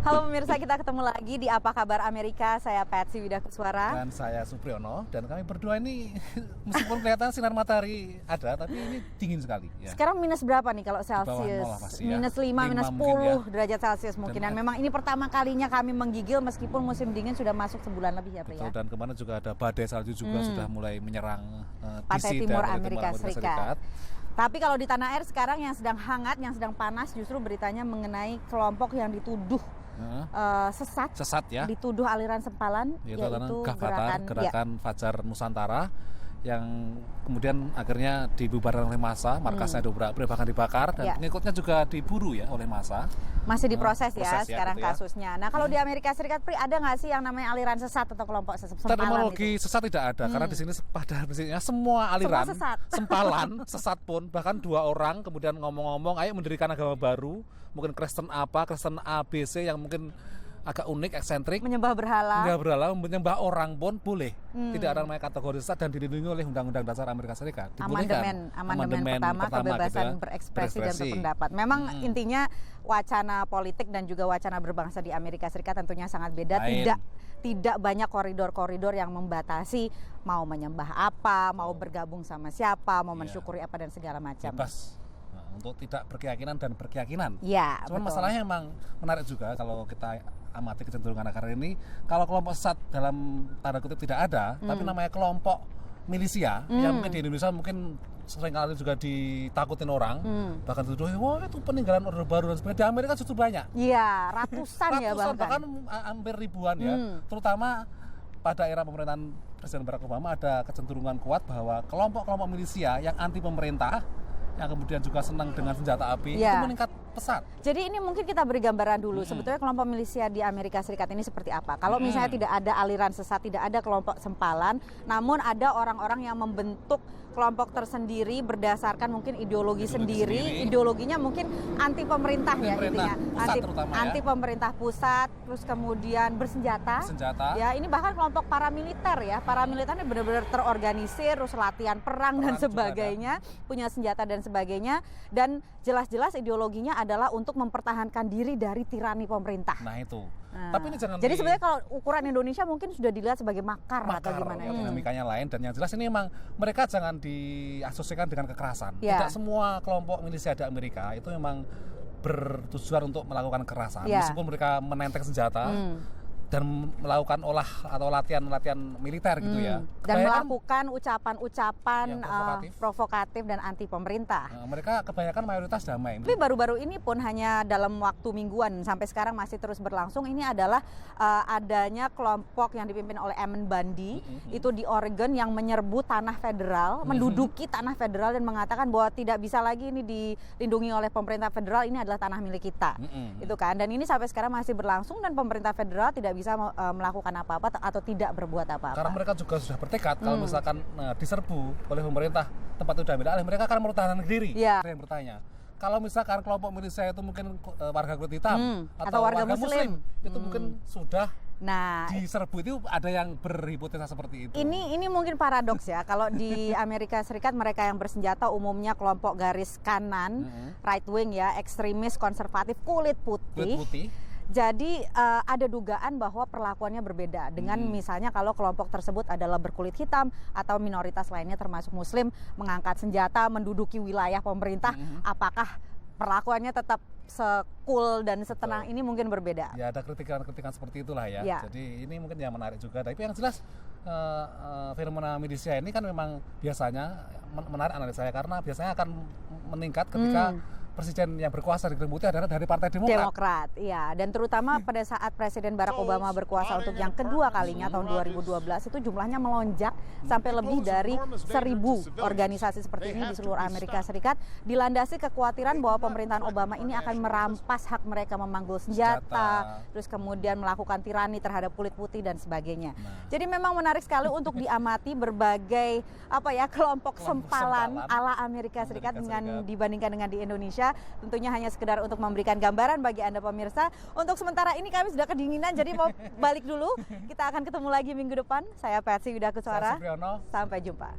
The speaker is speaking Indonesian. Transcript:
Halo pemirsa, kita ketemu lagi di Apa Kabar Amerika. Saya Patsy Widakuswara. Dan saya Supriyono. Dan kami berdua ini meskipun kelihatan sinar matahari ada, tapi ini dingin sekali. Ya. Sekarang minus berapa nih kalau Celsius? Di bawah 0 pasti, ya. Minus 5, minus 10 ya. derajat Celsius mungkin. Dan memang ini pertama kalinya kami menggigil meskipun musim dingin sudah masuk sebulan lebih ya Pak ya. Dan kemarin juga ada badai salju juga sudah mulai menyerang Pantai DC Timur dan Amerika Serikat. Tapi kalau di tanah air sekarang yang sedang hangat, yang sedang panas justru beritanya mengenai kelompok yang dituduh sesat ya, dituduh aliran sempalan, yaitu gerakan Fajar Nusantara yang kemudian akhirnya dibubarkan oleh massa, markasnya bahkan dibakar dan pengikutnya juga diburu ya oleh massa. Masih diproses sekarang kasusnya. Nah kalau di Amerika Serikat, Pri, ada nggak sih yang namanya aliran sesat atau kelompok sempalan? Terminologi sesat tidak ada karena di sini pada prinsipnya semua aliran sempalan, sesat pun, bahkan dua orang kemudian ngomong-ngomong, ayo mendirikan agama baru, mungkin Kristen Kristen ABC yang mungkin agak unik, eksentrik, menyembah berhala, menyembah orang pun boleh. Tidak ada namanya kategori sesat dan dilindungi oleh Undang-Undang Dasar Amerika Serikat. Amandemen pertama kebebasan berekspresi dan berpendapat. Memang intinya wacana politik dan juga wacana berbangsa di Amerika Serikat tentunya sangat beda. Tidak banyak koridor-koridor yang membatasi mau menyembah apa, mau bergabung sama siapa, mau mensyukuri apa dan segala macam. Bebas untuk tidak berkeyakinan dan berkeyakinan. Ya, cuman masalahnya memang menarik juga kalau kita amati kecenderungan akhir ini, kalau kelompok sesat dalam tanda kutip tidak ada, tapi namanya kelompok milisia yang mungkin di Indonesia mungkin seringkali juga ditakutin orang, bahkan dituduh, wah itu peninggalan Orde Baru dan sebagainya. Di Amerika justru banyak. Iya, ratusan ya bahkan hampir ribuan ya. Terutama pada era pemerintahan Presiden Barack Obama ada kecenderungan kuat bahwa kelompok-kelompok milisia yang anti pemerintah, yang kemudian juga senang dengan senjata api, itu meningkat pesat. Jadi ini mungkin kita beri gambaran dulu, sebetulnya kelompok milisia di Amerika Serikat ini seperti apa. Kalau misalnya tidak ada aliran sesat, tidak ada kelompok sempalan, namun ada orang-orang yang membentuk kelompok tersendiri berdasarkan mungkin ideologi sendiri. Ideologinya mungkin anti pemerintah ya intinya. Anti pemerintah pusat, terus kemudian bersenjata. Ya, ini bahkan kelompok paramiliter ya. Paramiliternya benar-benar terorganisir, terus latihan perang dan sebagainya, punya senjata dan sebagainya, dan jelas-jelas ideologinya adalah untuk mempertahankan diri dari tirani pemerintah. Nah itu. Tapi ini jangan. Jadi sebenarnya kalau ukuran Indonesia mungkin sudah dilihat sebagai makar atau gimana? Ya, dinamikanya lain, dan yang jelas ini memang mereka jangan diasosiasikan dengan kekerasan. Tidak semua kelompok milisia di Amerika itu memang bertujuan untuk melakukan kekerasan, meskipun mereka menenteng senjata. Dan melakukan latihan militer gitu ya. Dan melakukan ucapan-ucapan provokatif dan anti pemerintah. Mereka kebanyakan mayoritas damai. Tapi baru-baru ini pun hanya dalam waktu mingguan sampai sekarang masih terus berlangsung. Ini adalah adanya kelompok yang dipimpin oleh Ammon Bundy itu di Oregon yang menyerbu tanah federal, menduduki tanah federal dan mengatakan bahwa tidak bisa lagi ini dilindungi oleh pemerintah federal, ini adalah tanah milik kita. Itu kan. Dan ini sampai sekarang masih berlangsung dan pemerintah federal tidak bisa melakukan apa-apa atau tidak berbuat apa-apa. Karena mereka juga sudah bertekad kalau misalkan diserbu oleh pemerintah tempat itu diambil alih, mereka akan mempertahankan diri. Saya yang bertanya, kalau misalkan kelompok milisia itu mungkin warga kulit hitam atau warga muslim itu mungkin sudah diserbu, itu ada yang berhipotesa seperti itu. Ini mungkin paradoks ya. Kalau di Amerika Serikat mereka yang bersenjata umumnya kelompok garis kanan, right wing ya, ekstremis, konservatif, kulit putih. Jadi ada dugaan bahwa perlakuannya berbeda dengan misalnya kalau kelompok tersebut adalah berkulit hitam atau minoritas lainnya termasuk muslim mengangkat senjata menduduki wilayah pemerintah, apakah perlakuannya tetap sekul dan setenang ini mungkin berbeda. Ya ada kritikan-kritikan seperti itulah ya. Jadi ini mungkin yang menarik juga. Tapi yang jelas fenomena milisia ini kan memang biasanya menarik analisa saya karena biasanya akan meningkat ketika presiden yang berkuasa di Gedung Putih adalah dari Partai Demokrat. Iya. Dan terutama pada saat Presiden Barack Obama berkuasa untuk yang kedua kalinya tahun 2012 itu jumlahnya melonjak sampai lebih dari 1.000 organisasi seperti ini di seluruh Amerika Serikat, dilandasi kekhawatiran bahwa pemerintahan Obama ini akan merampas hak mereka memanggul senjata, terus kemudian melakukan tirani terhadap kulit putih dan sebagainya. Jadi memang menarik sekali untuk diamati berbagai kelompok sempalan ala Amerika Serikat dengan dibandingkan dengan di Indonesia. Tentunya hanya sekedar untuk memberikan gambaran bagi Anda pemirsa. Untuk sementara ini kami sudah kedinginan, jadi mau balik dulu. Kita akan ketemu lagi minggu depan. Saya Patsy Widakuswara. Saya Supriyono. Sampai jumpa.